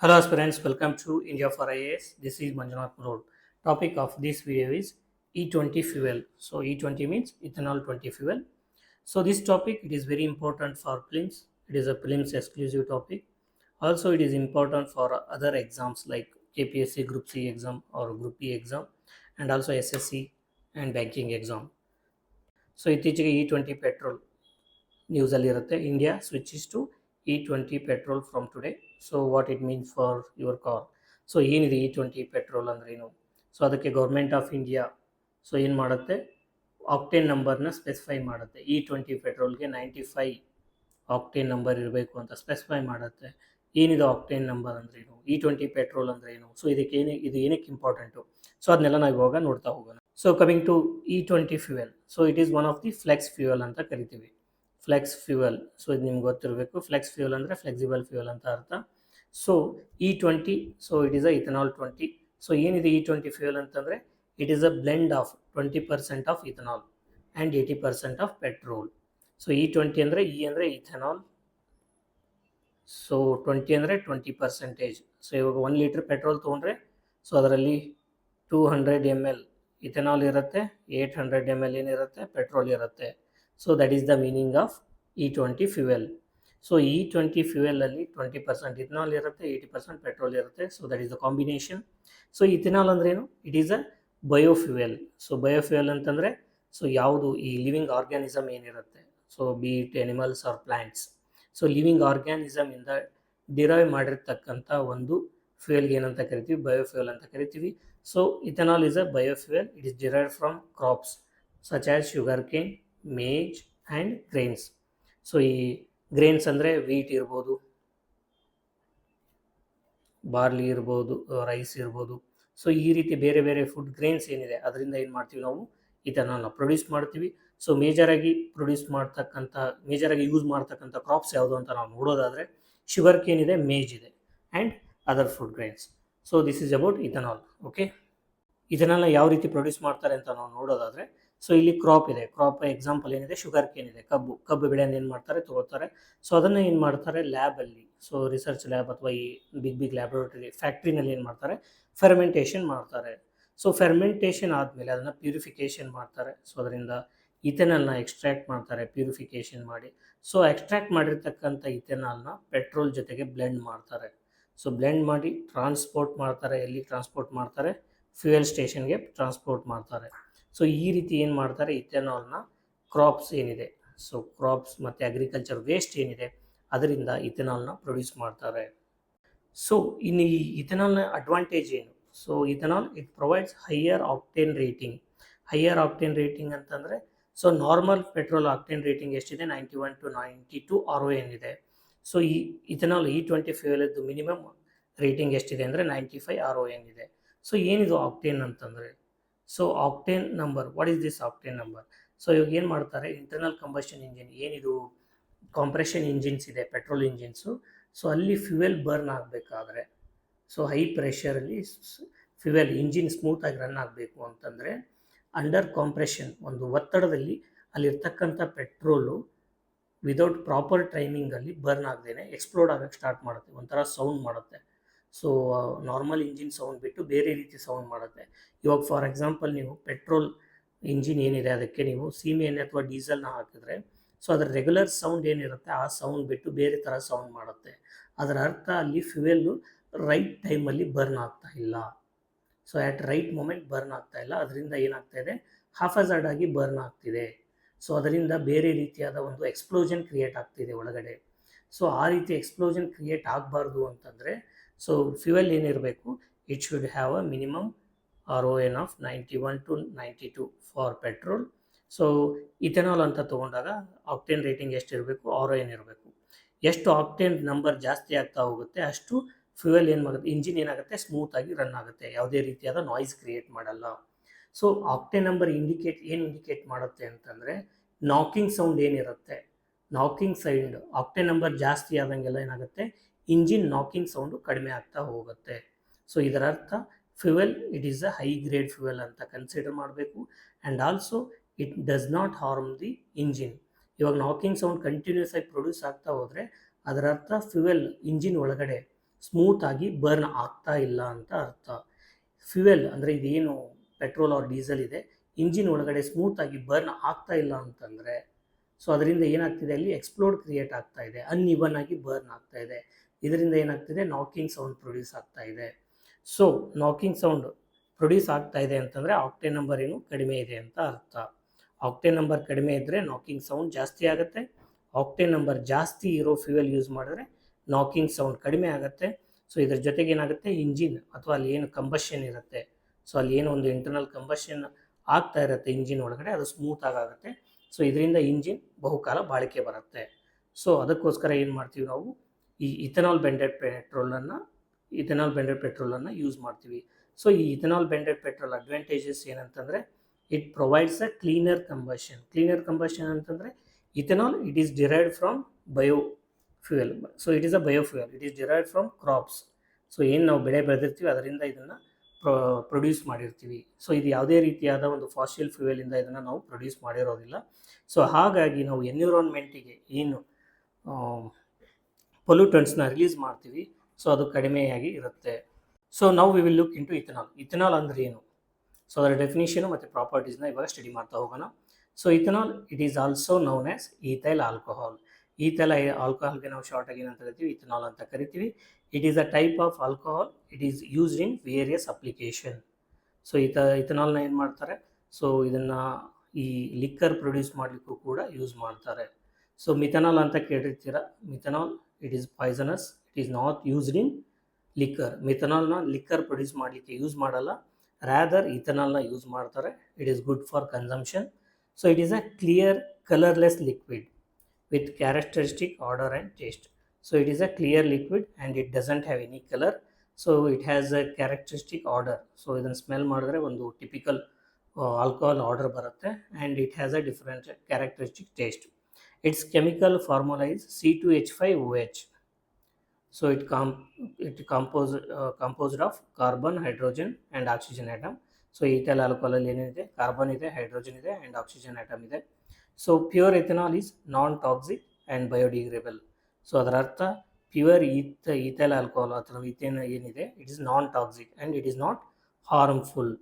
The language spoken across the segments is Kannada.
Hello aspirants, welcome to India for IAS. This is Manjunath Murod. Topic of this video is E20 fuel. So E20 means ethanol 20 fuel. So this topic it is very important for prelims. It is a prelims exclusive topic. Also it is important for other exams like KPSC Group C exam or Group E exam and also SSC and banking exam. So ಇತ್ತೀಚೆಗೆ E20 ಪೆಟ್ರೋಲ್ ನ್ಯೂಸಲ್ಲಿ ಇರುತ್ತೆ. India switches to E20 petrol from today. So what it means for your car. So ಏನಿದೆ E20 ಪೆಟ್ರೋಲ್ ಅಂದ್ರೇನು? ಸೊ ಅದಕ್ಕೆ ಗೌರ್ಮೆಂಟ್ ಆಫ್ ಇಂಡಿಯಾ ಸೊ ಏನು ಮಾಡುತ್ತೆ, ಆಕ್ಟೇನ್ ನಂಬರ್ನ ಸ್ಪೆಸಿಫೈ ಮಾಡುತ್ತೆ. E20 ಪೆಟ್ರೋಲ್ಗೆ 95 ಆಕ್ಟೇನ್ ನಂಬರ್ ಇರಬೇಕು ಅಂತ ಸ್ಪೆಸಿಫೈ ಮಾಡುತ್ತೆ. ಏನಿದೆ ಆಕ್ಟೇನ್ ನಂಬರ್ ಅಂದ್ರೇನು, E20 ಪೆಟ್ರೋಲ್ ಅಂದ್ರೇನು, ಸೊ ಇದಕ್ಕೆ ಇದು ಏನಕ್ಕೆ ಇಂಪಾರ್ಟೆಂಟು, ಸೊ ಅದನ್ನೆಲ್ಲ ನಾವು ಇವಾಗ ನೋಡ್ತಾ ಹೋಗೋಣ. So coming to E20 fuel. So it is one of the flex fuel ಅಂತ ಕರಿತೀವಿ. ಫ್ಲೆಕ್ಸ್ ಫ್ಯೂಯಲ್, ಸೊ ಇದು ನಿಮ್ಗೆ ಗೊತ್ತಿರಬೇಕು. ಫ್ಲೆಕ್ಸ್ ಫ್ಯೂಯಲ್ ಅಂದರೆ ಫ್ಲೆಕ್ಸಿಬಲ್ ಫ್ಯೂಯಲ್ ಅಂತ ಅರ್ಥ. So E20, so it is a ethanol 20. So ಏನಿದೆ E20 ಫ್ಯೂಯಲ್ ಅಂತಂದರೆ it is a blend of 20% of ethanol and 80% of petrol. So E20 ಅಂದರೆ ಇ ಅಂದರೆ ಇಥನಾಲ್, ಸೊ 20 ಅಂದರೆ 20%. ಸೊ ಇವಾಗ 1 ಲೀಟ್ರ್ ಪೆಟ್ರೋಲ್ ತೊಗೊಂಡ್ರೆ ಸೊ ಅದರಲ್ಲಿ 200 ml ಇಥನಾಲ್ ಇರುತ್ತೆ, 800 ml ಏನಿರುತ್ತೆ ಪೆಟ್ರೋಲ್ ಇರುತ್ತೆ. So that is the meaning of E20 fuel. So E20 ಫ್ಯೂಯಲಲ್ಲಿ 20% ಇಥನಾಲ್ ಇರುತ್ತೆ, 80% ಪೆಟ್ರೋಲ್ ಇರುತ್ತೆ. So that is the combination. So ethanol ಅಂದ್ರೇನು? It is a biofuel. So biofuel ಅಂತಂದರೆ ಸೊ ಯಾವುದು ಈ ಲಿವಿಂಗ್ ಆರ್ಗ್ಯಾನಿಸಮ್ ಏನಿರುತ್ತೆ, so be it animals or plants, so living ಆರ್ಗ್ಯಾನಿಸಮಿಂದ ಡಿರೈವ್ ಮಾಡಿರ್ತಕ್ಕಂಥ ಒಂದು ಫ್ಯೂಯಲ್ಗೆ ಏನಂತ ಕರಿತೀವಿ, ಬಯೋಫ್ಯೂಯಲ್ ಅಂತ ಕರಿತೀವಿ. So ethanol is a biofuel. It is derive from crops such as sugar cane, maize and grains. So ಈ ಗ್ರೇನ್ಸ್ ಅಂದರೆ ವೀಟ್ ಇರ್ಬೋದು, ಬಾರ್ಲಿ ಇರ್ಬೋದು, ರೈಸ್ ಇರ್ಬೋದು. ಸೊ ಈ ರೀತಿ ಬೇರೆ ಬೇರೆ ಫುಡ್ ಗ್ರೇನ್ಸ್ ಏನಿದೆ ಅದರಿಂದ ಏನು ಮಾಡ್ತೀವಿ ನಾವು, ಇಥನಾಲ್ನ ಪ್ರೊಡ್ಯೂಸ್ ಮಾಡ್ತೀವಿ. ಸೊ ಮೇಜರಾಗಿ ಯೂಸ್ ಮಾಡ್ತಕ್ಕಂಥ ಕ್ರಾಪ್ಸ್ ಯಾವುದು ಅಂತ ನಾವು ನೋಡೋದಾದರೆ ಶುಗರ್ ಕೇನ್ ಇದೆ, ಮೇಜ್ ಇದೆ and other food grains. So this is about ethanol. Okay, ಇಥನಾಲ್ನ ಯಾವ ರೀತಿ ಪ್ರೊಡ್ಯೂಸ್ ಮಾಡ್ತಾರೆ ಅಂತ ನಾವು ನೋಡೋದಾದರೆ, ಸೊ ಇಲ್ಲಿ ಕ್ರಾಪ್ ಇದೆ. ಕ್ರಾಪ್ ಎಕ್ಸಾಂಪಲ್ ಏನಿದೆ, ಶುಗರ್ ಕೇನ್ ಇದೆ, ಕಬ್ಬು ಬೆಳೆಯನ್ನು ಏನು ಮಾಡ್ತಾರೆ, ತಗೋತಾರೆ. ಸೊ ಅದನ್ನು ಏನು ಮಾಡ್ತಾರೆ ಲ್ಯಾಬಲ್ಲಿ, ಸೊ ರಿಸರ್ಚ್ ಲ್ಯಾಬ್ ಅಥವಾ ಈ ಬಿಗ್ ಲ್ಯಾಬೊರೇಟರಿ ಫ್ಯಾಕ್ಟ್ರಿನಲ್ಲಿ ಏನು ಮಾಡ್ತಾರೆ, ಫೆರ್ಮೆಂಟೇಷನ್ ಮಾಡ್ತಾರೆ. ಸೊ ಫೆರ್ಮೆಂಟೇಷನ್ ಆದಮೇಲೆ ಅದನ್ನು ಪ್ಯೂರಿಫಿಕೇಷನ್ ಮಾಡ್ತಾರೆ. ಸೊ ಅದರಿಂದ ಇಥೆನಾಲ್ನ ಎಕ್ಸ್ಟ್ರಾಕ್ಟ್ ಮಾಡ್ತಾರೆ ಪ್ಯೂರಿಫಿಕೇಷನ್ ಮಾಡಿ. ಸೊ ಎಕ್ಸ್ಟ್ರಾಕ್ಟ್ ಮಾಡಿರ್ತಕ್ಕಂಥ ಇಥೆನಾಲ್ನ ಪೆಟ್ರೋಲ್ ಜೊತೆಗೆ ಬ್ಲೆಂಡ್ ಮಾಡ್ತಾರೆ. ಸೊ ಬ್ಲೆಂಡ್ ಮಾಡಿ ಟ್ರಾನ್ಸ್ಪೋರ್ಟ್ ಮಾಡ್ತಾರೆ. ಎಲ್ಲಿ ಟ್ರಾನ್ಸ್ಪೋರ್ಟ್ ಮಾಡ್ತಾರೆ, ಫ್ಯೂಯಲ್ ಸ್ಟೇಷನ್ಗೆ ಟ್ರಾನ್ಸ್ಪೋರ್ಟ್ ಮಾಡ್ತಾರೆ. ಸೊ ಈ ರೀತಿ ಏನು ಮಾಡ್ತಾರೆ, ಇಥೆನಾಲ್ನ ಕ್ರಾಪ್ಸ್ ಏನಿದೆ, ಸೊ ಕ್ರಾಪ್ಸ್ ಮತ್ತು ಅಗ್ರಿಕಲ್ಚರ್ ವೇಸ್ಟ್ ಏನಿದೆ ಅದರಿಂದ ಇಥೆನಾಲ್ನ ಪ್ರೊಡ್ಯೂಸ್ ಮಾಡ್ತಾರೆ. ಸೊ ಇನ್ನು ಈ ಇಥೆನಾಲ್ನ ಅಡ್ವಾಂಟೇಜ್ ಏನು? So ethanol it provides higher octane rating. Higher octane rating ಅಂತಂದರೆ so normal petrol octane rating ಎಷ್ಟಿದೆ, 91 to 92 RON ಇದೆ. ಸೊ ಈ ಇಥೆನಾಲ್ E20 ಫ್ಯೂಯಲದ್ದು ಮಿನಿಮಮ್ ರೇಟಿಂಗ್ ಎಷ್ಟಿದೆ ಅಂದರೆ 95 RON ಇದೆ. ಸೊ ಏನಿದು ಆಕ್ಟೇನ್ ಅಂತಂದರೆ, so octane number, what is this octane number? So ಇವಾಗ ಏನು ಮಾಡ್ತಾರೆ, ಇಂಟರ್ನಲ್ ಕಂಬಷನ್ ಇಂಜಿನ್ ಏನಿದು ಕಾಂಪ್ರೆಷನ್ ಇಂಜಿನ್ಸ್ ಇದೆ, ಪೆಟ್ರೋಲ್ ಇಂಜಿನ್ಸು, ಸೊ ಅಲ್ಲಿ ಫ್ಯೂಯಲ್ ಬರ್ನ್ ಆಗಬೇಕಾದ್ರೆ, ಸೊ ಹೈ ಪ್ರೆಷರಲ್ಲಿ ಫ್ಯೂಯಲ್ ಇಂಜಿನ್ ಸ್ಮೂತಾಗಿ ರನ್ ಆಗಬೇಕು ಅಂತಂದರೆ ಅಂಡರ್ ಕಾಂಪ್ರೆಷನ್, ಒಂದು ಒತ್ತಡದಲ್ಲಿ ಅಲ್ಲಿರ್ತಕ್ಕಂಥ ಪೆಟ್ರೋಲು ವಿದೌಟ್ ಪ್ರಾಪರ್ ಟೈಮಿಂಗಲ್ಲಿ ಬರ್ನ್ ಆಗದೇನೆ ಎಕ್ಸ್ಪ್ಲೋಡ್ ಆಗೋಕ್ಕೆ ಸ್ಟಾರ್ಟ್ ಮಾಡುತ್ತೆ, ಒಂಥರ ಸೌಂಡ್ ಮಾಡುತ್ತೆ. ಸೊ ನಾರ್ಮಲ್ ಇಂಜಿನ್ ಸೌಂಡ್ ಬಿಟ್ಟು ಬೇರೆ ರೀತಿ ಸೌಂಡ್ ಮಾಡುತ್ತೆ. ಇವಾಗ ಫಾರ್ ಎಕ್ಸಾಂಪಲ್ ನೀವು ಪೆಟ್ರೋಲ್ ಇಂಜಿನ್ ಏನಿದೆ ಅದಕ್ಕೆ ನೀವು ಸೀಮೆ ಎಣ್ಣೆ ಅಥವಾ ಡೀಸೆಲ್ನ ಹಾಕಿದ್ರೆ ಸೊ ಅದರ ರೆಗ್ಯುಲರ್ ಸೌಂಡ್ ಏನಿರುತ್ತೆ ಆ ಸೌಂಡ್ ಬಿಟ್ಟು ಬೇರೆ ಥರ ಸೌಂಡ್ ಮಾಡುತ್ತೆ. ಅದರ ಅರ್ಥ ಅಲ್ಲಿ ಫ್ಯೂಯಲ್ಲು ರೈಟ್ ಟೈಮಲ್ಲಿ ಬರ್ನ್ ಆಗ್ತಾ ಇಲ್ಲ. So at right moment burn ಆಗ್ತಾ ಇಲ್ಲ. ಅದರಿಂದ ಏನಾಗ್ತಾ ಇದೆ, ಹಾಫಜಾರ್ಡ್ ಆಗಿ ಬರ್ನ್ ಆಗ್ತಿದೆ. ಸೊ ಅದರಿಂದ ಬೇರೆ ರೀತಿಯಾದ ಒಂದು ಎಕ್ಸ್ಪ್ಲೋಷನ್ ಕ್ರಿಯೇಟ್ ಆಗ್ತಿದೆ ಒಳಗಡೆ. ಸೊ ಆ ರೀತಿ ಎಕ್ಸ್ಪ್ಲೋಷನ್ ಕ್ರಿಯೇಟ್ ಆಗಬಾರ್ದು ಅಂತಂದರೆ ಸೊ ಫ್ಯೂಯಲ್ ಏನಿರಬೇಕು, it should have a minimum RON of 91 to 92 for petrol. So ethanol ಅಂತ ತೊಗೊಂಡಾಗ ಆಕ್ಟೇನ್ ರೇಟಿಂಗ್ ಎಷ್ಟಿರಬೇಕು, RON ಇರಬೇಕು. ಎಷ್ಟು ಆಕ್ಟೇನ್ ನಂಬರ್ ಜಾಸ್ತಿ ಆಗ್ತಾ ಹೋಗುತ್ತೆ ಅಷ್ಟು ಫ್ಯೂಯಲ್ ಏನು ಮಾಡುತ್ತೆ, ಇಂಜಿನ್ ಏನಾಗುತ್ತೆ ಸ್ಮೂತಾಗಿ ರನ್ ಆಗುತ್ತೆ, ಯಾವುದೇ ರೀತಿಯಾದ ನಾಯ್ಸ್ ಕ್ರಿಯೇಟ್ ಮಾಡಲ್ಲ. ಸೊ ಆಕ್ಟೇನ್ ನಂಬರ್ ಇಂಡಿಕೇಟ್ ಮಾಡುತ್ತೆ ಅಂತಂದರೆ ನಾಕಿಂಗ್ ಸೌಂಡ್ ಏನಿರುತ್ತೆ, ನಾಕಿಂಗ್ ಸೌಂಡ್ ಆಕ್ಟೇನ್ ನಂಬರ್ ಜಾಸ್ತಿ ಆದಂಗೆಲ್ಲ ಏನಾಗುತ್ತೆ, ಇಂಜಿನ್ ನಾಕಿಂಗ್ ಸೌಂಡು ಕಡಿಮೆ ಆಗ್ತಾ ಹೋಗುತ್ತೆ. ಸೊ ಇದರ ಅರ್ಥ fuel it is a high grade fuel ಅಂತ ಕನ್ಸಿಡರ್ ಮಾಡಬೇಕು. And also it does not harm the engine. ಇವಾಗ ನಾಕಿಂಗ್ ಸೌಂಡ್ ಕಂಟಿನ್ಯೂಸ್ ಆಗಿ ಪ್ರೊಡ್ಯೂಸ್ ಆಗ್ತಾ ಹೋದರೆ ಅದರ ಅರ್ಥ ಫ್ಯೂಯಲ್ ಇಂಜಿನ್ ಒಳಗಡೆ ಸ್ಮೂತಾಗಿ ಬರ್ನ್ ಆಗ್ತಾ ಇಲ್ಲ ಅಂತ ಅರ್ಥ. ಫ್ಯೂಯಲ್ ಅಂದರೆ ಇದೇನು ಪೆಟ್ರೋಲ್ ಆರ್ ಡೀಸೆಲ್ ಇದೆ, ಇಂಜಿನ್ ಒಳಗಡೆ ಸ್ಮೂತಾಗಿ ಬರ್ನ್ ಆಗ್ತಾ ಇಲ್ಲ ಅಂತಂದರೆ ಸೊ ಅದರಿಂದ ಏನಾಗ್ತಿದೆ, ಅಲ್ಲಿ ಎಕ್ಸ್ಪ್ಲೋಡ್ ಕ್ರಿಯೇಟ್ ಆಗ್ತಾ ಇದೆ, ಅನ್ಇವನ್ ಆಗಿ ಬರ್ನ್ ಆಗ್ತಾ ಇದೆ. ಇದರಿಂದ ಏನಾಗ್ತಿದೆ, ನಾಕಿಂಗ್ ಸೌಂಡ್ ಪ್ರೊಡ್ಯೂಸ್ ಆಗ್ತಾ ಇದೆ. ಸೊ ನಾಕಿಂಗ್ ಸೌಂಡ್ ಪ್ರೊಡ್ಯೂಸ್ ಆಗ್ತಾ ಇದೆ ಅಂತಂದರೆ ಆಕ್ಟೇನ್ ನಂಬರ್ ಏನು ಕಡಿಮೆ ಇದೆ ಅಂತ ಅರ್ಥ. ಆಕ್ಟೇನ್ ನಂಬರ್ ಕಡಿಮೆ ಇದ್ದರೆ ನಾಕಿಂಗ್ ಸೌಂಡ್ ಜಾಸ್ತಿ ಆಗುತ್ತೆ. ಆಕ್ಟೇನ್ ನಂಬರ್ ಜಾಸ್ತಿ ಇರೋ ಫ್ಯೂಯಲ್ ಯೂಸ್ ಮಾಡಿದ್ರೆ ನಾಕಿಂಗ್ ಸೌಂಡ್ ಕಡಿಮೆ ಆಗುತ್ತೆ. ಸೊ ಇದ್ರ ಜೊತೆಗೆ ಏನಾಗುತ್ತೆ, ಇಂಜಿನ್ ಅಥವಾ ಅಲ್ಲಿ ಏನು ಕಂಬಷನ್ ಇರುತ್ತೆ, ಸೊ ಅಲ್ಲಿ ಏನು ಒಂದು ಇಂಟರ್ನಲ್ ಕಂಬಷನ್ ಆಗ್ತಾ ಇರುತ್ತೆ ಇಂಜಿನ್ ಒಳಗಡೆ, ಅದು ಸ್ಮೂತಾಗಿ ಆಗುತ್ತೆ. ಸೊ ಇದರಿಂದ ಇಂಜಿನ್ ಬಹುಕಾಲ ಬಾಳಿಕೆ ಬರುತ್ತೆ. ಸೊ ಅದಕ್ಕೋಸ್ಕರ ಏನು ಮಾಡ್ತೀವಿ ನಾವು, ಈ ಇಥನಾಲ್ ಬೆಂಡೆಡ್ ಪೆಟ್ರೋಲನ್ನು ಯೂಸ್ ಮಾಡ್ತೀವಿ. ಸೊ ಈ ಇಥನಾಲ್ ಬೆಂಡೆಡ್ ಪೆಟ್ರೋಲ್ ಅಡ್ವಾಂಟೇಜಸ್ ಏನಂತಂದರೆ, it provides a cleaner combustion ಅಂತಂದರೆ ethanol it is derived from biofuel. So it is a biofuel, it is derived from crops. So ಏನು ನಾವು ಬೆಳೆ ಬೆಳೆದಿರ್ತೀವಿ ಅದರಿಂದ ಇದನ್ನು ಪ್ರೊಡ್ಯೂಸ್ ಮಾಡಿರ್ತೀವಿ. ಸೊ ಇದು ಯಾವುದೇ ರೀತಿಯಾದ ಒಂದು ಫಾಸಿಲ್ ಫ್ಯೂಯಲಿಂದ ಇದನ್ನು ನಾವು ಪ್ರೊಡ್ಯೂಸ್ ಮಾಡಿರೋದಿಲ್ಲ. ಸೊ ಹಾಗಾಗಿ ನಾವು ಎನ್ವಿರಾನ್ಮೆಂಟಿಗೆ ಏನು ಪೊಲ್ಯೂಟೆಂಟ್ಸ್ನ ರಿಲೀಸ್ ಮಾಡ್ತೀವಿ, ಸೊ ಅದು ಕಡಿಮೆಯಾಗಿ ಇರುತ್ತೆ. ಸೊ ನಾವು we will look into ethanol ಅಂದರೆ ಏನು, ಸೊ ಅದರ ಡೆಫಿನಿಷನು ಮತ್ತು ಪ್ರಾಪರ್ಟೀಸ್ನ ಇವಾಗ ಸ್ಟಡಿ ಮಾಡ್ತಾ ಹೋಗೋಣ. So ethanol it is also known as ethyl alcohol. Ethyl ಆಲ್ಕೋಹಾಲ್ಗೆ ನಾವು ಶಾರ್ಟಾಗಿ ಏನಂತ ಕರಿತೀವಿ, ಇಥನಾಲ್ ಅಂತ ಕರಿತೀವಿ. It is a type of alcohol, it is used in various application. So ಇಥನಾಲ್ನ ಏನು ಮಾಡ್ತಾರೆ, ಸೊ ಇದನ್ನು ಈ ಲಿಕ್ಕರ್ ಪ್ರೊಡ್ಯೂಸ್ ಮಾಡಲಿಕ್ಕೂ ಕೂಡ ಯೂಸ್ ಮಾಡ್ತಾರೆ. ಸೊ ಮಿಥನಾಲ್ ಅಂತ ಕೇಳಿರ್ತೀರ, methanol it is poisonous, it is not used in liquor. ಮಿಥನಾಲ್ನ ಲಿಕ್ಕರ್ ಪ್ರೊಡ್ಯೂಸ್ ಮಾಡಲಿಕ್ಕೆ ಯೂಸ್ ಮಾಡಲ್ಲ, ರ್ಯಾದರ್ ಇಥನಾಲ್ನ ಯೂಸ್ ಮಾಡ್ತಾರೆ. It is good for consumption. So it is a clear colourless liquid with characteristic odor and taste. So it is a clear liquid and it doesn't have any color. So it has a characteristic odor. So ಇದನ್ನು ಸ್ಮೆಲ್ ಮಾಡಿದ್ರೆ ಒಂದು ಟಿಪಿಕಲ್ ಆಲ್ಕೋಹಾಲ್ ಆರ್ಡರ್ ಬರುತ್ತೆ, and it has a different characteristic taste. It's chemical formula is C2H5OH. So it composed of carbon, hydrogen and oxygen atom. So ethyl ಆಲ್ಕೋಹಾಲಲ್ಲಿ ಏನಿದೆ, ಕಾರ್ಬನ್ ಇದೆ, ಹೈಡ್ರೋಜನ್ ಇದೆ ಆ್ಯಂಡ್ ಆಕ್ಸಿಜನ್ ಆಟಮ್ ಇದೆ. So pure ethanol is non toxic and biodegradable. So ಅದರ ಅರ್ಥ ಪ್ಯೂರ್ ಈಥೈಲ್ ಆಲ್ಕೋಹಾಲ್ ಅಥವಾ ಈಥೇನ್ ಏನಿದೆ, it is non toxic and it is not harmful.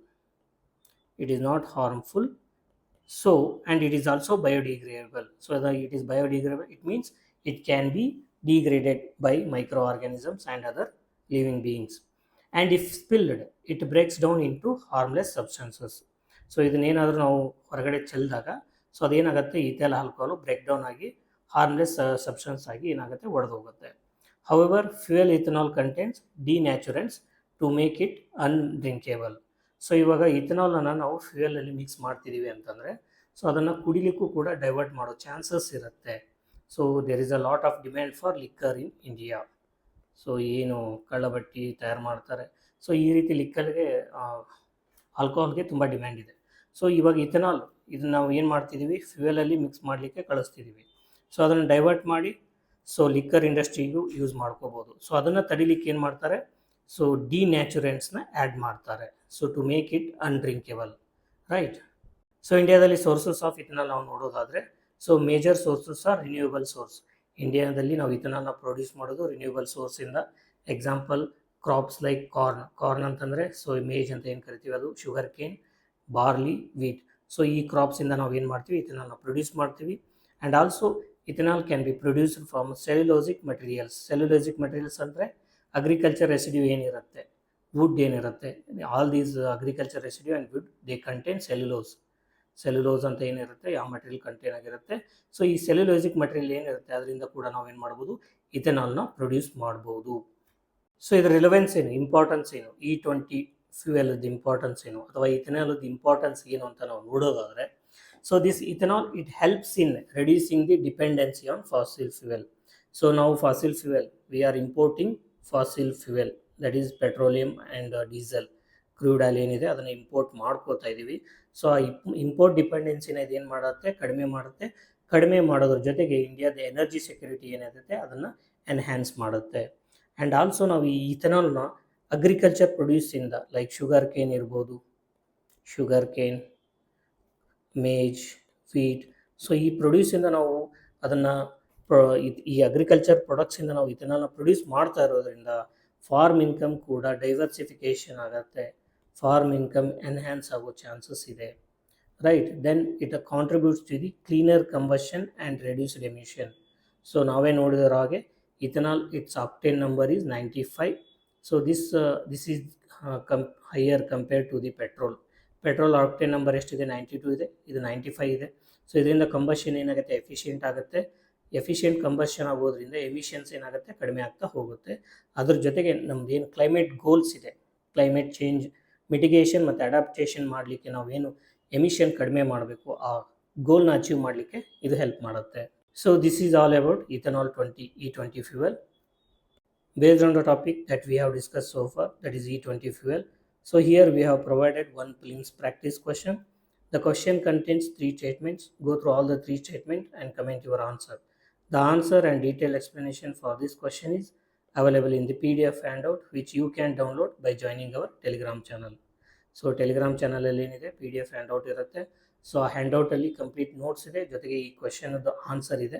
So and it is also biodegradable. So it is biodegradable, it means it can be degraded by microorganisms and other living beings. And if spilled, it breaks down into harmless substances. So ಇದನ್ನೇನಾದರೂ ನಾವು ಹೊರಗಡೆ ಚೆಲ್ಲಿದಾಗ ಸೊ ಅದೇನಾಗುತ್ತೆ, ಈಥೈಲ್ ಆಲ್ಕೋಹಾಲು ಬ್ರೇಕ್ ಡೌನ್ ಆಗಿ ಹಾರ್ಮ್ಲೆಸ್ ಸಬ್ಸ್ಟೆನ್ಸ್ ಆಗಿ ಏನಾಗುತ್ತೆ, ಒಡೆದು ಹೋಗುತ್ತೆ. However fuel ethanol contents denaturants to make it undrinkable. So ಇವಾಗ ಇಥನಾಲನ್ನು ನಾವು ಫ್ಯೂಯಲಲ್ಲಿ ಮಿಕ್ಸ್ ಮಾಡ್ತಿದ್ದೀವಿ ಅಂತಂದರೆ ಸೊ ಅದನ್ನು ಕುಡಿಲಿಕ್ಕೂ ಕೂಡ ಡೈವರ್ಟ್ ಮಾಡೋ ಚಾನ್ಸಸ್ ಇರುತ್ತೆ. So there is a lot of demand for liquor in India. So ಏನು ಕಳ್ಳಬಟ್ಟಿ ತಯಾರು ಮಾಡ್ತಾರೆ, ಸೊ ಈ ರೀತಿ ಲಿಕ್ಕರ್ಗೆ ಆಲ್ಕೋಹಾಲ್ಗೆ ತುಂಬ ಡಿಮ್ಯಾಂಡ್ ಇದೆ. ಸೊ ಇವಾಗ ಇಥನಾಲ್ ಇದನ್ನು ನಾವು ಏನು ಮಾಡ್ತಿದ್ದೀವಿ, ಫ್ಯೂಯಲಲ್ಲಿ ಮಿಕ್ಸ್ ಮಾಡಲಿಕ್ಕೆ ಕಳಿಸ್ತಿದ್ದೀವಿ. ಸೊ ಅದನ್ನು ಡೈವರ್ಟ್ ಮಾಡಿ ಸೊ ಲಿಕ್ಕರ್ ಇಂಡಸ್ಟ್ರಿಗೂ ಯೂಸ್ ಮಾಡ್ಕೋಬೋದು. ಸೊ ಅದನ್ನು ತಡಿಲಿಕ್ಕೆ ಏನು ಮಾಡ್ತಾರೆ, ಸೊ ಡಿನ್ಯಾಚುರೆಂಟ್ಸ್ನ ಆ್ಯಡ್ ಮಾಡ್ತಾರೆ, so to make it undrinkable, right. So ಇಂಡಿಯಾದಲ್ಲಿ ಸೋರ್ಸಸ್ ಆಫ್ ಇಥನಾಲ್ ನಾವು ನೋಡೋದಾದರೆ, so major sources are renewable source. ಇಂಡಿಯಾದಲ್ಲಿ ನಾವು ಇಥನಾಲ್ನ ಪ್ರೊಡ್ಯೂಸ್ ಮಾಡೋದು ರಿನ್ಯೂಯಬಲ್ ಸೋರ್ಸಿಂದ. ಎಕ್ಸಾಂಪಲ್ ಕ್ರಾಪ್ಸ್ ಲೈಕ್ ಕಾರ್ನ್ ಅಂತಂದರೆ ಸೊ ಮೇಜ್ ಅಂತ ಏನು ಕರಿತೀವಿ, ಅದು sugar cane, barley, wheat. So ಈ ಕ್ರಾಪ್ಸಿಂದ ನಾವು ಏನು ಮಾಡ್ತೀವಿ, ಇಥನಾಲ್ನ ಪ್ರೊಡ್ಯೂಸ್ ಮಾಡ್ತೀವಿ. And also ethanol can be produced from cellulosic materials ಅಂದರೆ ಅಗ್ರಿಕಲ್ಚರ್ ರೆಸಿಡ್ಯೂ ಏನಿರುತ್ತೆ, ವುಡ್ ಏನಿರುತ್ತೆ, all these agriculture residue and wood they contain cellulose ಅಂತ ಏನಿರುತ್ತೆ, ಯಾವ ಮೆಟೀರಿಯಲ್ ಕಂಟೇನ್ ಆಗಿರುತ್ತೆ. ಸೊ ಈ ಸೆಲ್ಯುಲೋಸಿಕ್ ಮೆಟೀರಿಯಲ್ ಏನಿರುತ್ತೆ ಅದರಿಂದ ಕೂಡ ನಾವು ಏನು ಮಾಡ್ಬೋದು, ಇಥನಾಲ್ನ ಪ್ರೊಡ್ಯೂಸ್ ಮಾಡ್ಬೋದು. ಸೊ ಇದರ ರಿಲೆವೆನ್ಸ್ ಏನು, ಇಂಪಾರ್ಟೆನ್ಸ್ ಏನು, E20 ಫ್ಯೂಯಲ್ದು ಇಂಪಾರ್ಟೆನ್ಸ್ ಏನು, ಅಥವಾ ಇಥನಾಲ್ದು ಇಂಪಾರ್ಟೆನ್ಸ್ ಏನು ಅಂತ ನಾವು ನೋಡೋದಾದರೆ, so this ethanol it helps in reducing the dependency on fossil fuel. So ನಾವು fossil fuel we are importing fossil fuel, that is petroleum and diesel, crude oil ಏನಿದೆ ಅದನ್ನು ಇಂಪೋರ್ಟ್ ಮಾಡ್ಕೋತಾ ಇದ್ದೀವಿ. ಸೊ ಆ ಇಂಪೋರ್ಟ್ ಡಿಪೆಂಡೆನ್ಸಿನ ಇದೇನು ಮಾಡುತ್ತೆ, ಕಡಿಮೆ ಮಾಡೋದ್ರ ಜೊತೆಗೆ ಇಂಡಿಯಾದ ಎನರ್ಜಿ ಸೆಕ್ಯೂರಿಟಿ ಏನಿರುತ್ತೆ ಅದನ್ನು ಎನ್ಹ್ಯಾನ್ಸ್ ಮಾಡುತ್ತೆ. ಆ್ಯಂಡ್ ಆಲ್ಸೋ ನಾವು ಈ ಇಥನಾಲ್ನ ಅಗ್ರಿಕಲ್ಚರ್ ಪ್ರೊಡ್ಯೂಸಿಂದ ಲೈಕ್ ಶುಗರ್ ಕೇನ್ ಇರ್ಬೋದು, ಮೇಜ್, ವೀಟ್. ಸೊ ಈ ಪ್ರೊಡ್ಯೂಸಿಂದ ನಾವು ಅದನ್ನು ಈ ಅಗ್ರಿಕಲ್ಚರ್ ಪ್ರಾಡಕ್ಟ್ಸಿಂದ ನಾವು ಇಥನಾಲ್ನ ಪ್ರೊಡ್ಯೂಸ್ ಮಾಡ್ತಾ ಇರೋದ್ರಿಂದ ಫಾರ್ಮ್ ಇನ್ಕಮ್ ಕೂಡ ಡೈವರ್ಸಿಫಿಕೇಷನ್ ಆಗುತ್ತೆ, ಫಾರ್ಮ್ ಇನ್ಕಮ್ ಎನ್ಹ್ಯಾನ್ಸ್ ಆಗೋ ಚಾನ್ಸಸ್ ಇದೆ, right. Then it contributes to the cleaner combustion and reduced emission. So ನಾವೇ ನೋಡಿರೋ ಹಾಗೆ ethanol it's octane number is 95. So this is higher compared to the petrol octane number ಎಷ್ಟಿದೆ, 92 ಇದೆ, ಇದು 95 ಇದೆ. ಸೊ ಇದರಿಂದ ಕಂಬಷನ್ ಏನಾಗುತ್ತೆ, ಎಫಿಷಿಯೆಂಟ್ ಆಗುತ್ತೆ. ಎಫಿಷಿಯೆಂಟ್ ಕಂಬಷನ್ ಆಗೋದ್ರಿಂದ ಎಮಿಷನ್ಸ್ ಏನಾಗುತ್ತೆ, ಕಡಿಮೆ ಆಗ್ತಾ ಹೋಗುತ್ತೆ. ಅದ್ರ ಜೊತೆಗೆ ನಮ್ದು ಏನು ಕ್ಲೈಮೇಟ್ ಗೋಲ್ಸ್ ಇದೆ, ಕ್ಲೈಮೇಟ್ ಚೇಂಜ್ ಮಿಟಿಗೇಷನ್ ಮತ್ತು ಅಡಾಪ್ಟೇಷನ್ ಮಾಡಲಿಕ್ಕೆ ನಾವೇನು ಎಮಿಷನ್ ಕಡಿಮೆ ಮಾಡಬೇಕು, ಆ ಗೋಲ್ನ ಅಚೀವ್ ಮಾಡಲಿಕ್ಕೆ ಇದು ಹೆಲ್ಪ್ ಮಾಡುತ್ತೆ. So this is all about ethanol E20 fuel. Based on the topic that we have discussed so far, that is E20 fuel. So here we have provided one prelims practice question. The question contains 3 statements. Go through all the 3 statements and comment your answer. The answer and detailed explanation for this question is available in the PDF handout, which you can download by joining our Telegram channel. So Telegram ಚಾನಲಲ್ಲಿ ಏನಿದೆ PDF ಹ್ಯಾಂಡ್ಔಟ್ ಇರುತ್ತೆ. ಸೊ ಆ ಹ್ಯಾಂಡ್ಔಟಲ್ಲಿ ಕಂಪ್ಲೀಟ್ ನೋಟ್ಸ್ ಇದೆ, ಜೊತೆಗೆ ಈ ಕ್ವೆಶನ್ದು ಆನ್ಸರ್ ಇದೆ.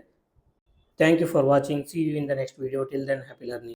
Thank you for watching. See you in the next video. Till then, happy learning.